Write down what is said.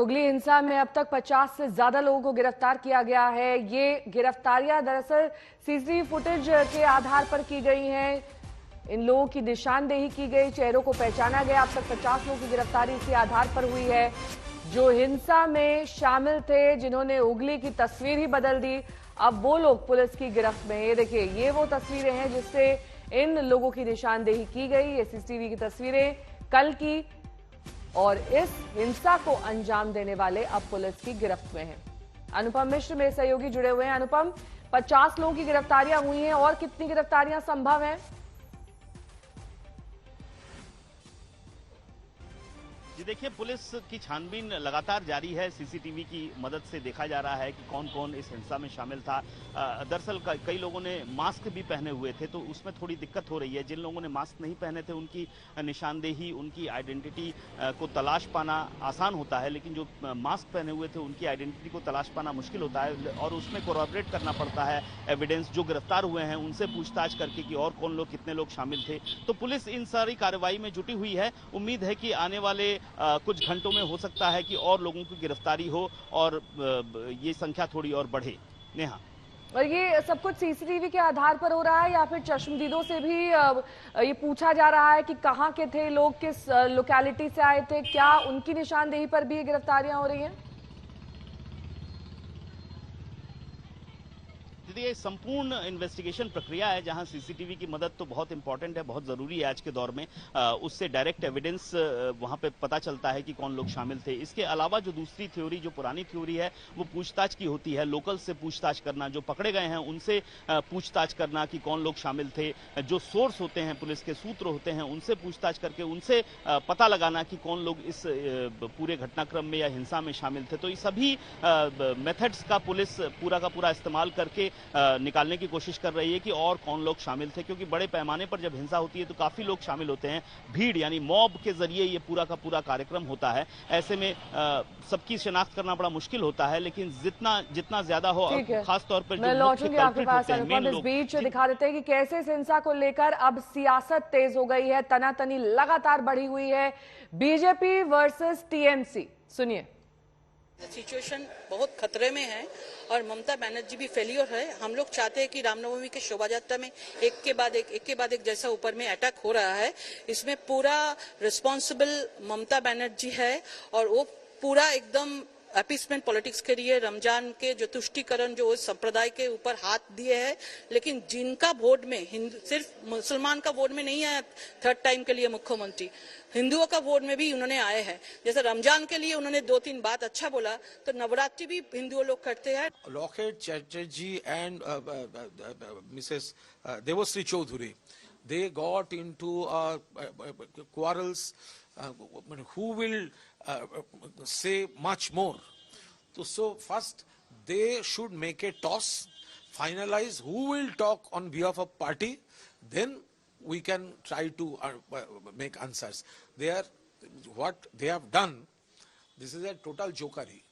हुगली हिंसा में अब तक 50 से ज्यादा लोगों को गिरफ्तार किया गया है। ये गिरफ्तारियां दरअसल सीसीटीवी फुटेज के आधार पर की गई हैं। इन लोगों की निशानदेही की गई, चेहरों को पहचाना गया। अब तक 50 लोगों की गिरफ्तारी इसी आधार पर हुई है जो हिंसा में शामिल थे, जिन्होंने हुगली की तस्वीर ही बदल दी। अब वो लोग पुलिस की गिरफ्त में। ये देखिए, ये वो तस्वीरें हैं जिससे इन लोगों की निशानदेही की गई। ये सीसीटीवी की तस्वीरें कल की, और इस हिंसा को अंजाम देने वाले अब पुलिस की गिरफ्त में हैं। अनुपम मिश्र मेरे सहयोगी जुड़े हुए हैं। अनुपम, 50 लोगों की गिरफ्तारियां हुई हैं और कितनी गिरफ्तारियां संभव हैं? जी देखिए, पुलिस की छानबीन लगातार जारी है। सीसीटीवी की मदद से देखा जा रहा है कि कौन कौन इस हिंसा में शामिल था। दरअसल कई लोगों ने मास्क भी पहने हुए थे, तो उसमें थोड़ी दिक्कत हो रही है। जिन लोगों ने मास्क नहीं पहने थे उनकी निशानदेही, उनकी आइडेंटिटी को तलाश पाना आसान होता है, लेकिन जो मास्क पहने हुए थे उनकी आइडेंटिटी को तलाश पाना मुश्किल होता है और उसमें कोरॉबरेट करना पड़ता है एविडेंस। जो गिरफ्तार हुए हैं उनसे पूछताछ करके कि और कौन लोग, कितने लोग शामिल थे। तो पुलिस इन सारी कार्रवाई में जुटी हुई है। उम्मीद है कि आने वाले कुछ घंटों में हो सकता है कि और लोगों की गिरफ्तारी हो और ये संख्या थोड़ी और बढ़े। नेहा, और ये सब कुछ सीसीटीवी के आधार पर हो रहा है या फिर चश्मदीदों से भी ये पूछा जा रहा है कि कहाँ के थे लोग, किस लोकेलिटी से आए थे? क्या उनकी निशानदेही पर भी ये गिरफ्तारियां हो रही हैं? ये संपूर्ण इन्वेस्टिगेशन प्रक्रिया है जहां सीसीटीवी की मदद तो बहुत इंपॉर्टेंट है, बहुत जरूरी है आज के दौर में। उससे डायरेक्ट एविडेंस वहां पे पता चलता है कि कौन लोग शामिल थे। इसके अलावा जो दूसरी थ्योरी, जो पुरानी थ्योरी है, वो पूछताछ की होती है। लोकल से पूछताछ करना, जो पकड़े गए हैं उनसे पूछताछ करना कि कौन लोग शामिल थे। जो सोर्स होते हैं, पुलिस के सूत्र होते हैं, उनसे पूछताछ करके उनसे पता लगाना कि कौन लोग इस पूरे घटनाक्रम में या हिंसा में शामिल थे। तो ये सभी मेथड्स का पुलिस पूरा का पूरा इस्तेमाल करके निकालने की कोशिश कर रही है कि और कौन लोग शामिल थे, क्योंकि बड़े पैमाने पर जब हिंसा होती है तो काफी लोग शामिल होते हैं। भीड़ यानी मॉब के जरिए ये पूरा का पूरा कार्यक्रम होता है। ऐसे में सबकी शिनाख्त करना बड़ा मुश्किल होता है, लेकिन जितना ज्यादा हो, खास तौर पर मैं लौटूंगी आपके पास। अनुपम, इस बीच दिखा देते हैं कि कैसे इस हिंसा को लेकर अब सियासत तेज हो गई है। तनातनी लगातार बढ़ी हुई है, बीजेपी वर्सेस टीएमसी। सुनिए। सिचुएशन बहुत खतरे में है और ममता बनर्जी भी फेलियर है। हम लोग चाहते हैं कि रामनवमी के शोभा यात्रा में एक के बाद एक जैसा ऊपर में अटैक हो रहा है, इसमें पूरा रिस्पॉन्सिबल ममता बनर्जी है और वो पूरा एकदम अपीसमेंट पॉलिटिक्स के लिए रमजान के जो तुष्टिकरण जो संप्रदाय के ऊपर हाथ दिए हैं। लेकिन जिनका वोट में सिर्फ मुसलमान का वोट में नहीं आया थर्ड टाइम के लिए मुख्यमंत्री, हिंदुओं का वोट में भी उन्होंने आए हैं। जैसे रमजान के लिए उन्होंने 2-3 बात अच्छा बोला, तो नवरात्रि भी हिंदुओ लोग करते हैं। Locket Chatterjee and Mrs Debasree Chaudhuri, they got into quarrels. Who will say much more? So first they should make a toss, finalize who will talk on behalf of party, then we can try to make answers. What they have done, this is a total jokery.